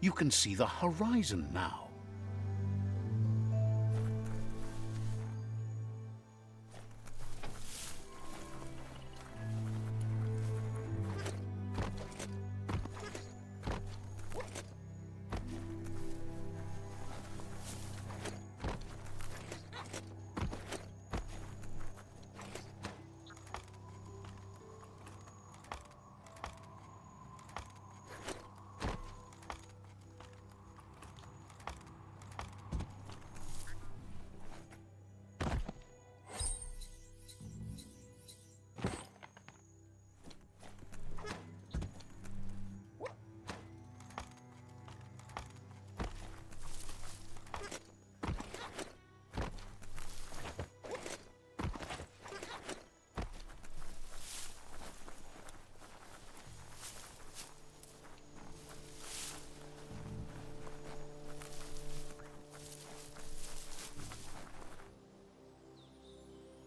You can see the horizon now.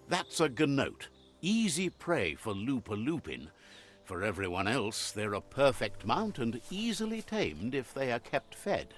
That's a GNOAT, easy prey for Loopalupin. For everyone else, they're a perfect mount and easily tamed if they are kept fed.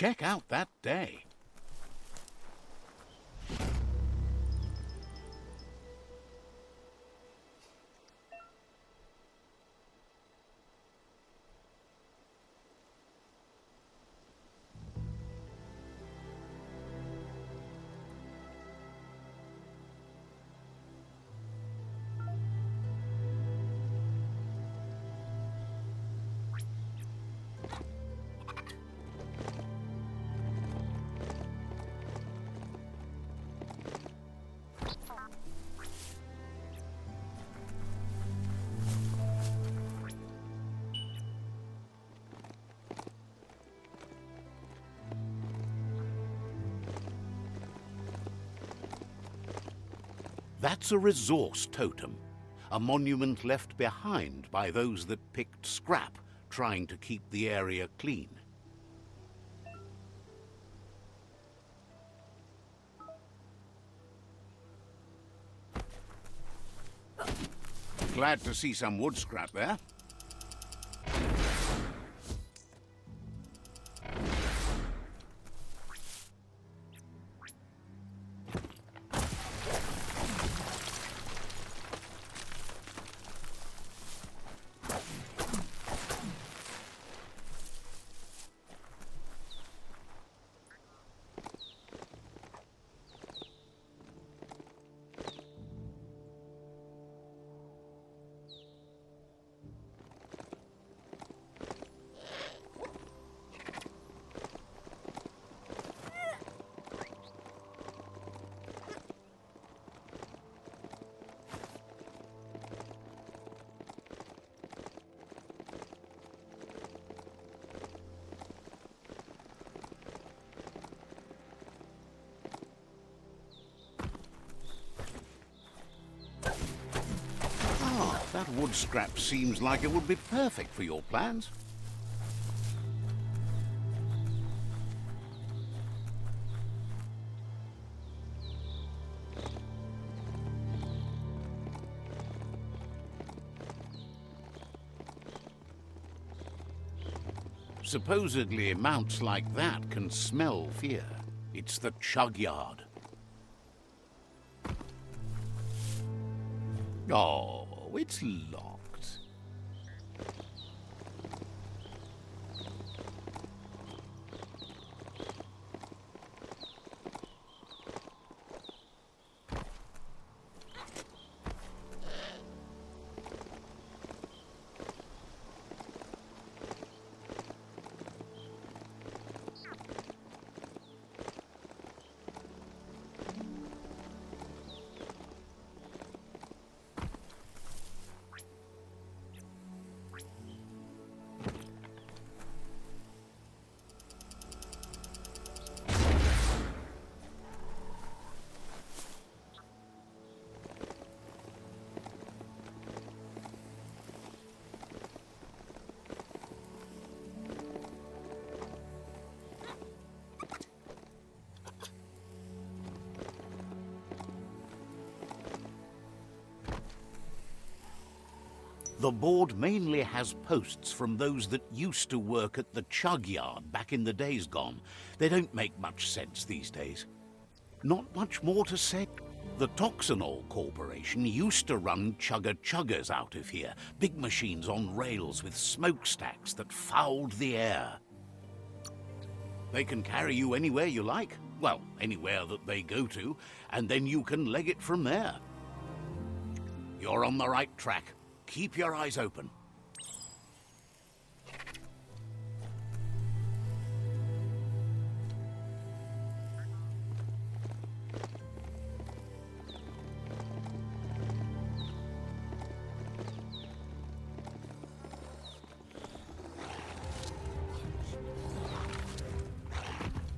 Check out that day. That's a resource totem, a monument left behind by those that picked scrap, trying to keep the area clean. Glad to see some wood scrap there. That wood scrap seems like it would be perfect for your plans. Supposedly, mounts like that can smell fear. It's the CHUGYARD. Oh, it's locked. The board mainly has posts from those that used to work at the CHUGYARD back in the days gone. They don't make much sense these days. Not much more to say. The Toxanol Corporation used to run chugger-chuggers out of here, big machines on rails with smokestacks that fouled the air. They can carry you anywhere you like, well, anywhere that they go to, and then you can leg it from there. You're on the right track. Keep your eyes open.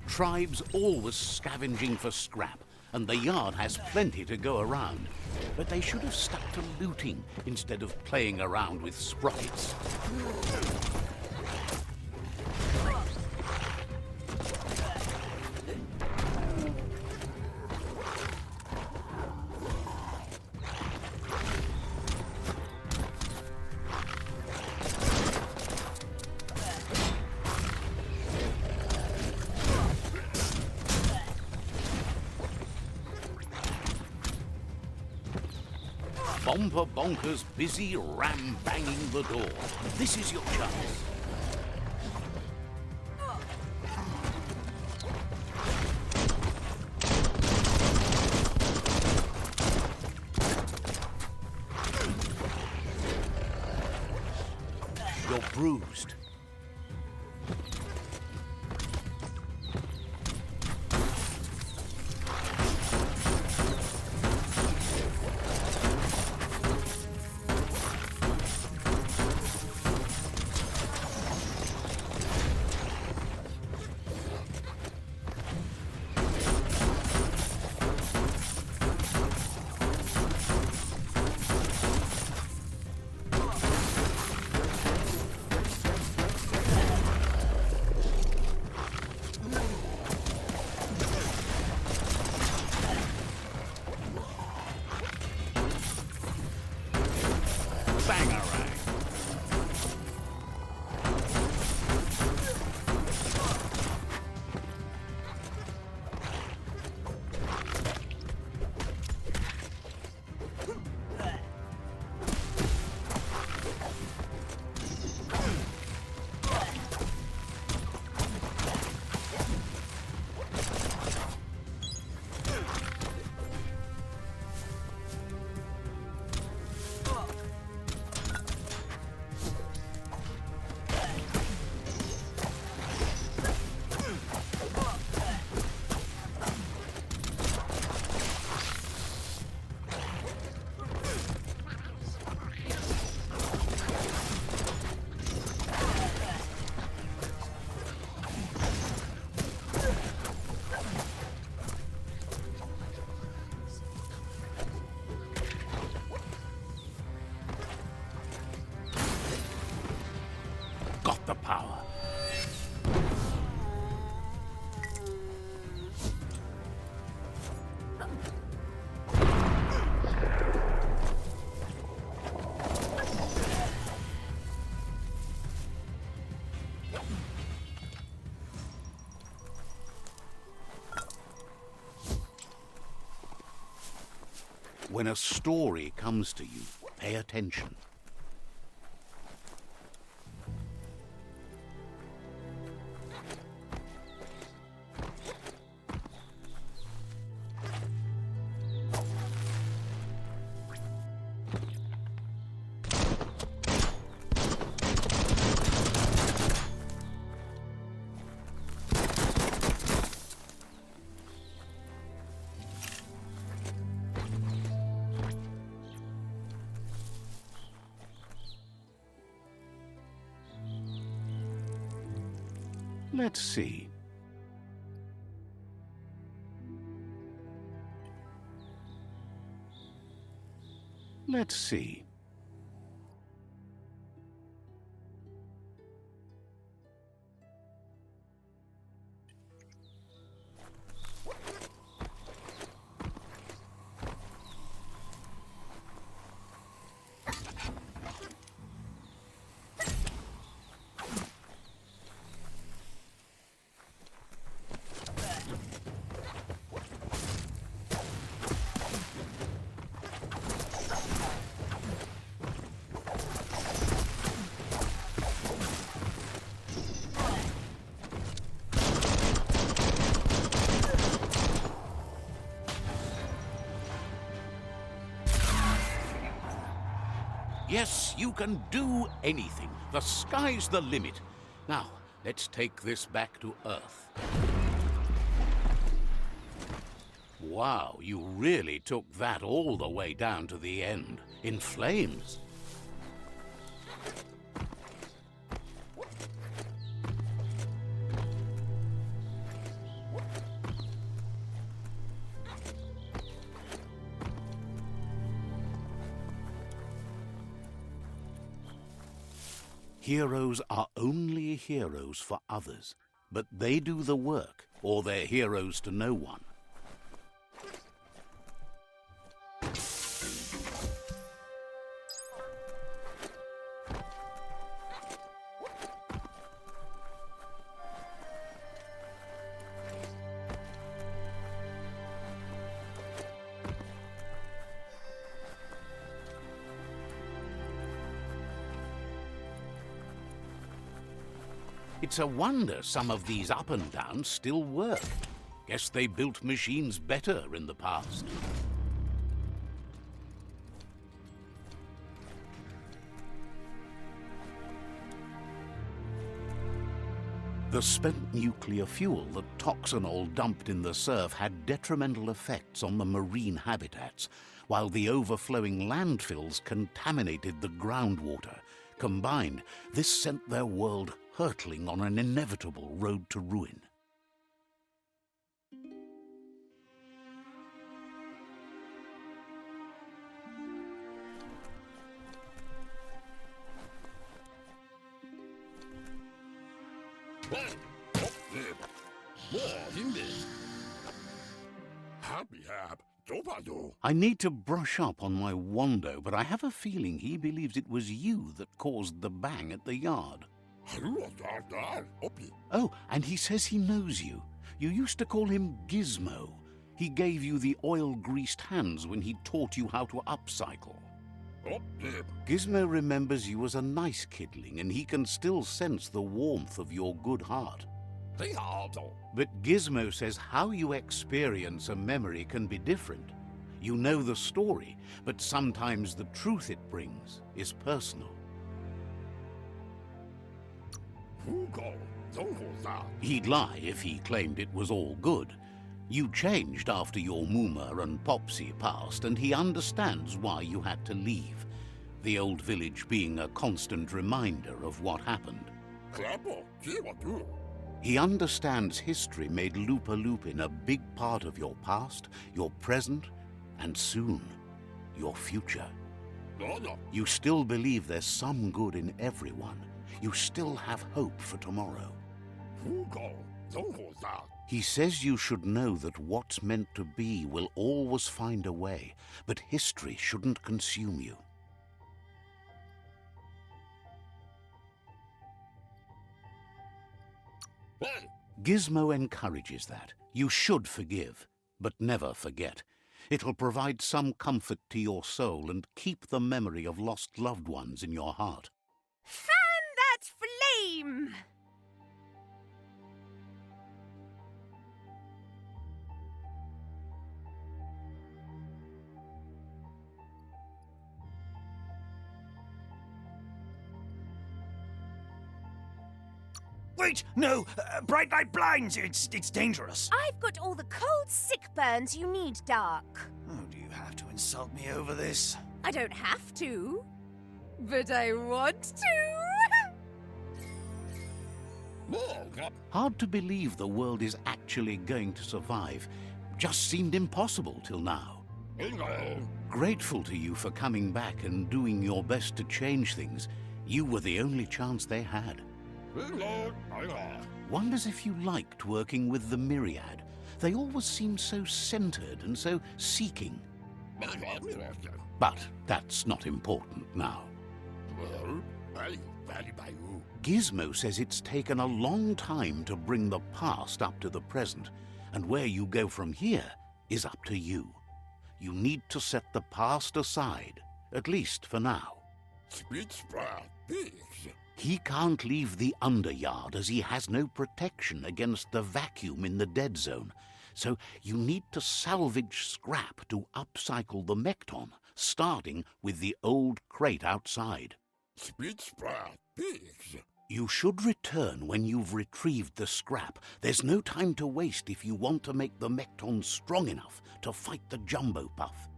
Tribes always scavenging for scrap, and the yard has plenty to go around. But they should have stuck to looting instead of playing around with sprockets. Bomper Bonkers busy ram-banging the door. This is your chance. You're bruised. Got the power. When a story comes to you, pay attention. Let's see. Let's see. Yes, you can do anything. The sky's the limit. Now, let's take this back to Earth. Wow, you really took that all the way down to the end, in flames. Heroes are only heroes for others, but they do the work, or they're heroes to no one. It's a wonder some of these up and downs still work. Guess they built machines better in the past. The spent nuclear fuel that Toxanol dumped in the surf had detrimental effects on the marine habitats, while the overflowing landfills contaminated the groundwater. Combined, this sent their world hurtling on an inevitable road to ruin. I need to brush up on my Wando, but I have a feeling he believes it was you that caused the bang at the yard. Oh, and he says he knows you. You used to call him Gizmo. He gave you the oil-greased hands when he taught you how to upcycle. Gizmo remembers you as a nice kidling, and he can still sense the warmth of your good heart. But Gizmo says how you experience a memory can be different. You know the story, but sometimes the truth it brings is personal. He'd lie if he claimed it was all good. You changed after your Mooma and Popsy passed, and he understands why you had to leave. The old village being a constant reminder of what happened. He understands history made Lupa Lupin a big part of your past, your present, and soon, your future. You still believe there's some good in everyone. You still have hope for tomorrow. He says you should know that what's meant to be will always find a way, but history shouldn't consume you. Gizmo encourages that. You should forgive, but never forget. It'll provide some comfort to your soul and keep the memory of lost loved ones in your heart. Fan that flame! Wait, no! Bright light blinds! It's dangerous! I've got all the cold sick burns you need, Dark. Oh, do you have to insult me over this? I don't have to, but I want to. Hard to believe the world is actually going to survive. Just seemed impossible till now. Grateful to you for coming back and doing your best to change things. You were the only chance they had. Wonders if you liked working with the Myriad. They always seemed so centered and so seeking. But that's not important now. Gizmo says it's taken a long time to bring the past up to the present, and where you go from here is up to you. You need to set the past aside, at least for now. He can't leave the Underyard as he has no protection against the vacuum in the dead zone. So you need to salvage scrap to upcycle the MKTON starting with the old crate outside. Pigs. You should return when you've retrieved the scrap. There's no time to waste if you want to make the MKTON strong enough to fight the Jumbo Puff.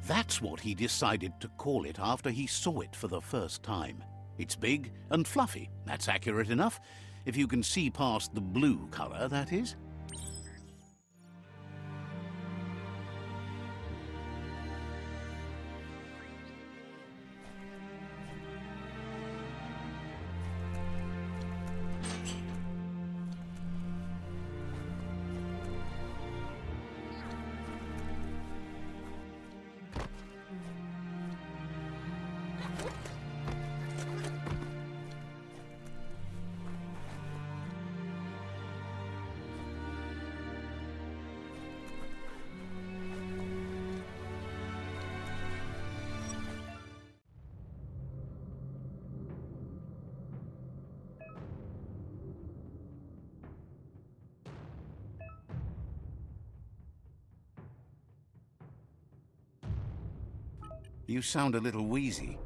That's what he decided to call it after he saw it for the first time. It's big and fluffy. That's accurate enough. If you can see past the blue color, that is. You sound a little wheezy.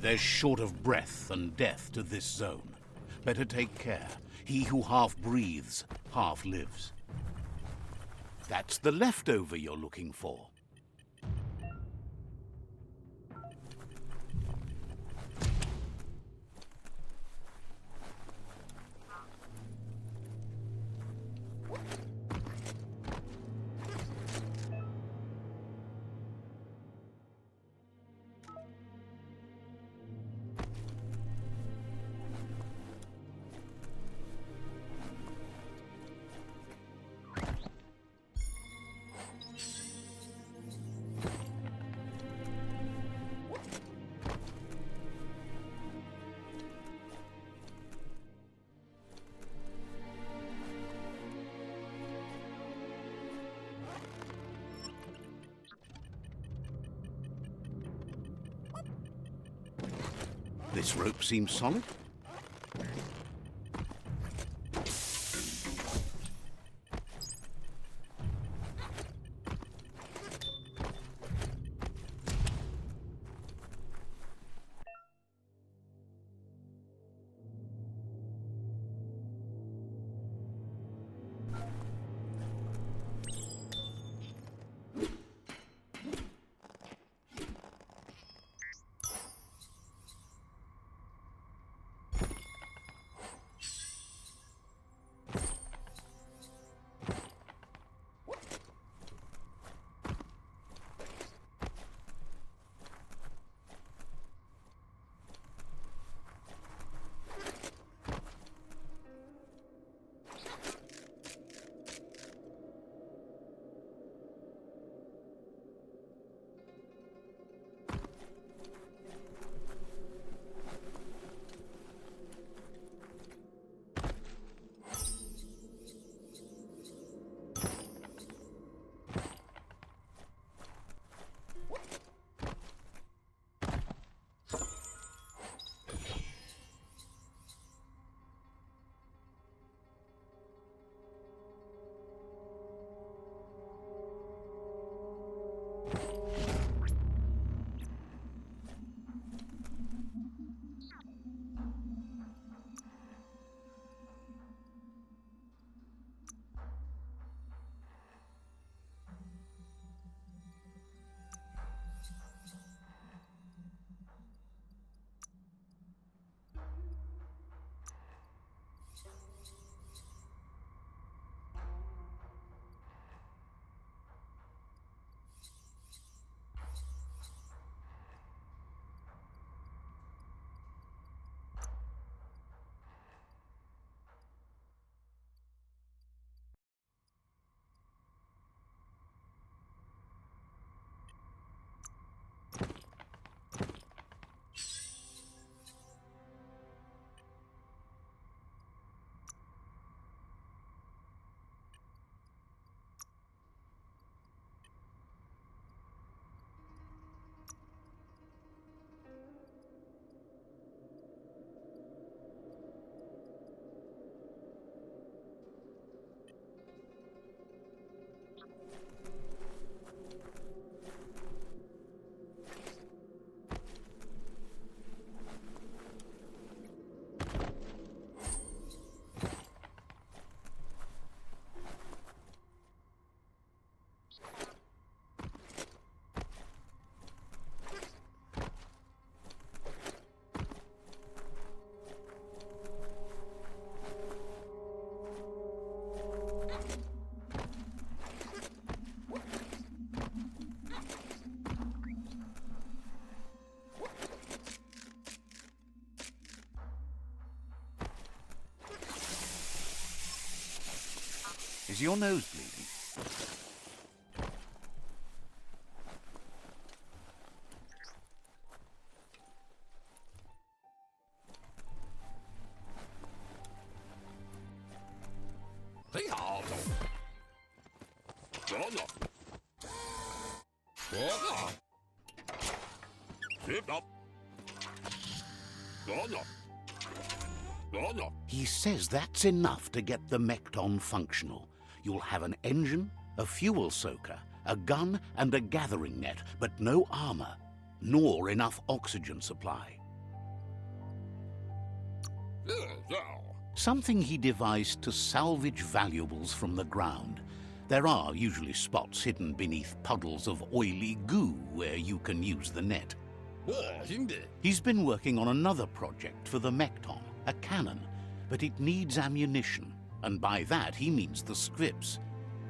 There's short of breath and death to this zone. Better take care. He who half breathes, half lives. That's the leftover you're looking for. This rope seems solid. Is your nose bleeding? He says that's enough to get the MKTON functional. You'll have an engine, a fuel soaker, a gun and a gathering net, but no armor, nor enough oxygen supply. Something he devised to salvage valuables from the ground. There are usually spots hidden beneath puddles of oily goo where you can use the net. He's been working on another project for the MKTON, a cannon, but it needs ammunition, and by that he means the scripts.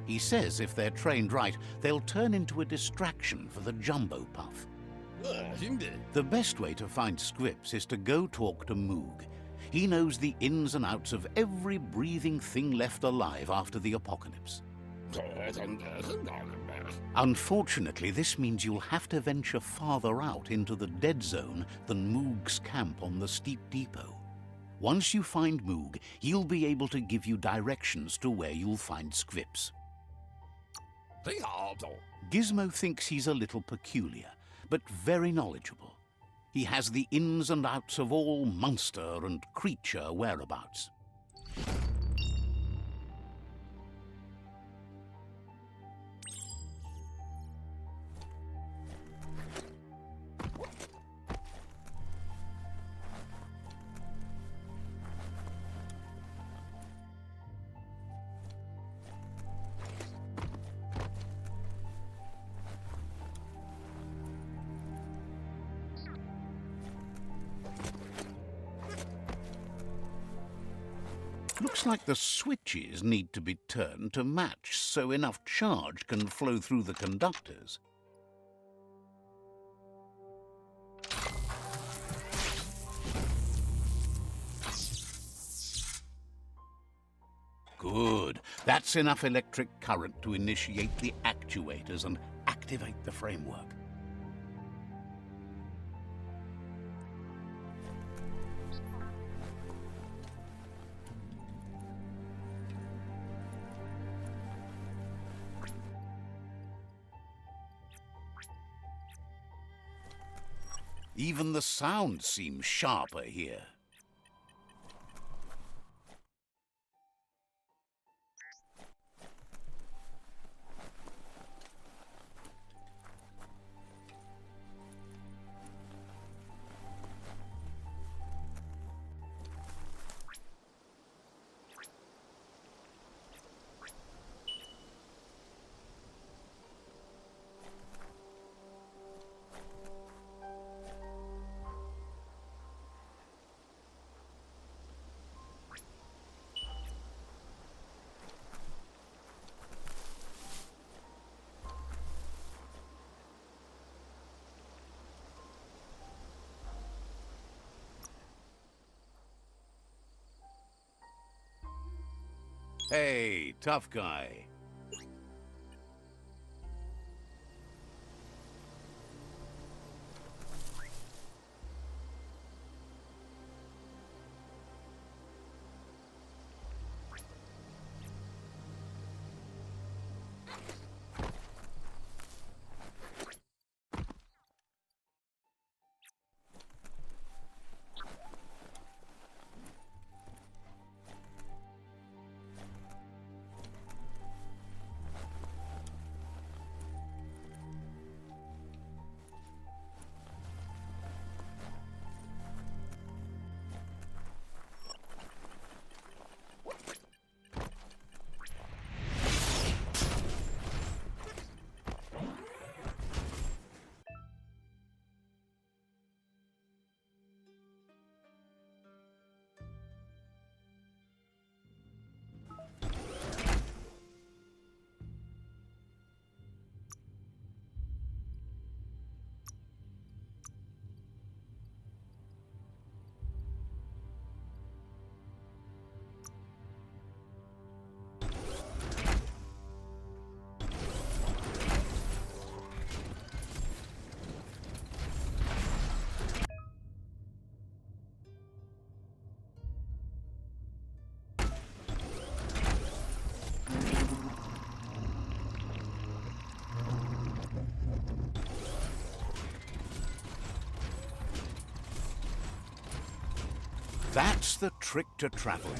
He says if they're trained right, they'll turn into a distraction for the jumbo puff. The best way to find scripts is to go talk to Moog. He knows the ins and outs of every breathing thing left alive after the apocalypse. Unfortunately, this means you'll have to venture farther out into the dead zone than Moog's camp on the steep depot. Once you find Moog, he'll be able to give you directions to where you'll find scripts. Gizmo thinks he's a little peculiar, but very knowledgeable. He has the ins and outs of all monster and creature whereabouts. Looks like the switches need to be turned to match so enough charge can flow through the conductors. Good. That's enough electric current to initiate the actuators and activate the framework. Even the sound seems sharper here. Hey, tough guy. That's the trick to traveling.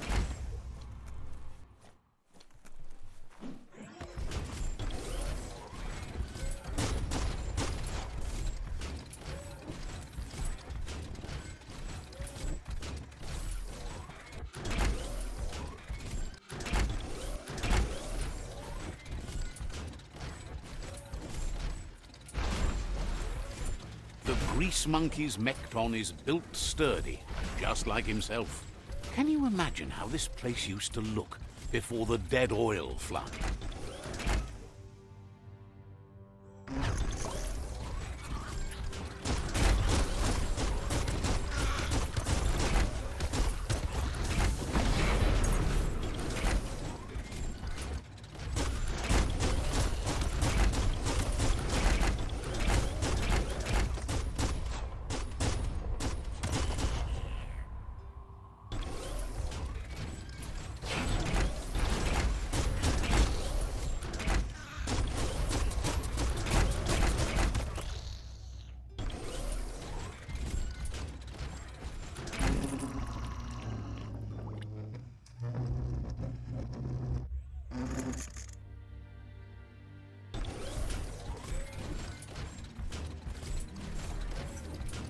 The grease monkey's MKTON is built sturdy, just like himself. Can you imagine how this place used to look before the dead oil flood?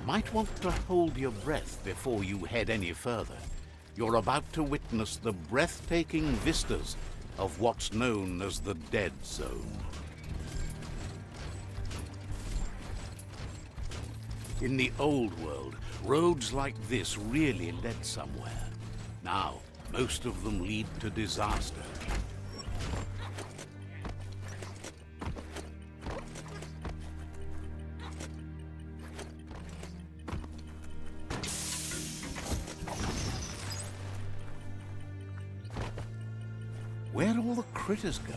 Might want to hold your breath before you head any further. You're about to witness the breathtaking vistas of what's known as the Dead Zone. In the old world, roads like this really led somewhere. Now, most of them lead to disaster. Where'd all the critters go?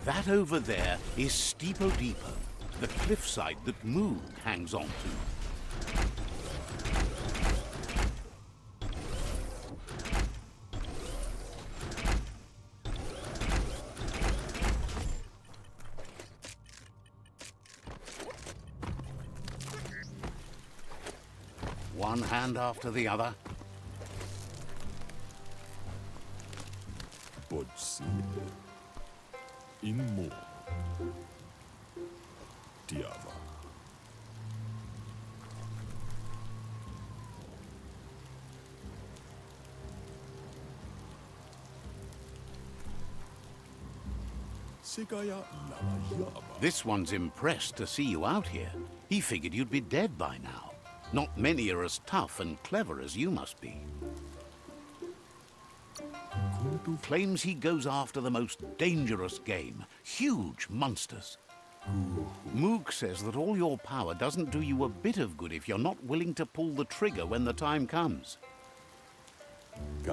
That over there is Steepo Depot, the cliffside that MOOG hangs on to. One hand after the other. Inmo Diava. This one's impressed to see you out here. He figured you'd be dead by now. Not many are as tough and clever as you must be. Claims he goes after the most dangerous game, huge monsters. MOOG says that all your power doesn't do you a bit of good if you're not willing to pull the trigger when the time comes.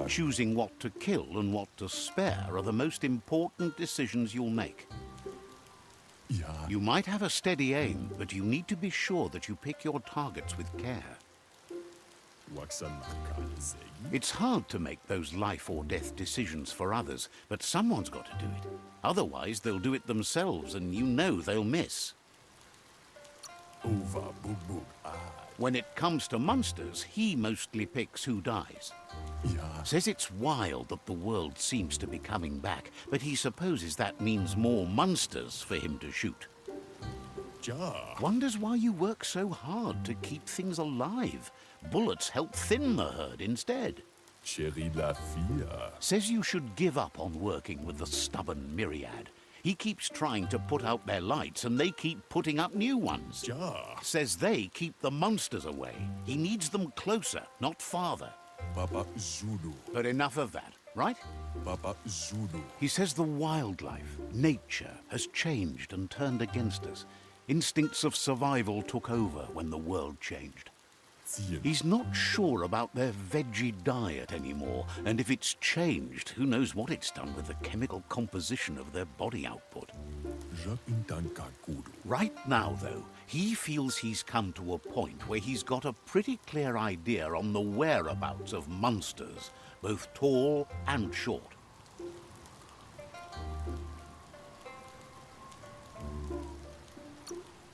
Choosing what to kill and what to spare are the most important decisions you'll make. You might have a steady aim, but you need to be sure that you pick your targets with care. It's hard to make those life or death decisions for others, but someone's got to do it. Otherwise, they'll do it themselves, and you know they'll miss. When it comes to monsters, he mostly picks who dies. Says it's wild that the world seems to be coming back, but he supposes that means more monsters for him to shoot. Wonders why you work so hard to keep things alive. Bullets help thin the herd instead. Says you should give up on working with the stubborn myriad. He keeps trying to put out their lights and they keep putting up new ones. Says they keep the monsters away. He needs them closer, not farther. But enough of that, right? He says the wildlife, nature, has changed and turned against us. Instincts of survival took over when the world changed. Ziehen. He's not sure about their veggie diet anymore, and if it's changed, who knows what it's done with the chemical composition of their body output. Right now, though, he feels he's come to a point where he's got a pretty clear idea on the whereabouts of monsters, both tall and short.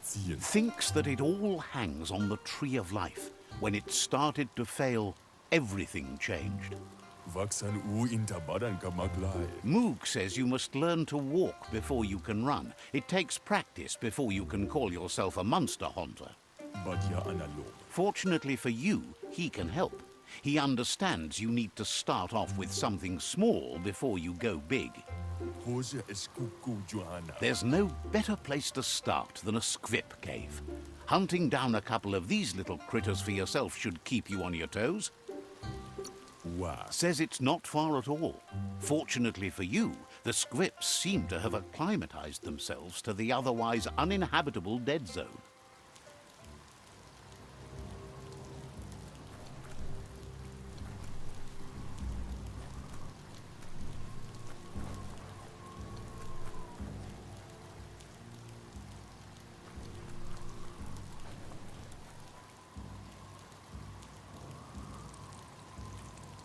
Thinks that it all hangs on the tree of life. When it started to fail, everything changed. Moog says you must learn to walk before you can run. It takes practice before you can call yourself a monster hunter. Fortunately for you, he can help. He understands you need to start off with something small before you go big. There's no better place to start than a squip cave. Hunting down a couple of these little critters for yourself should keep you on your toes. Says it's not far at all. Fortunately for you, the squips seem to have acclimatized themselves to the otherwise uninhabitable dead zone.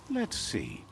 Let's see.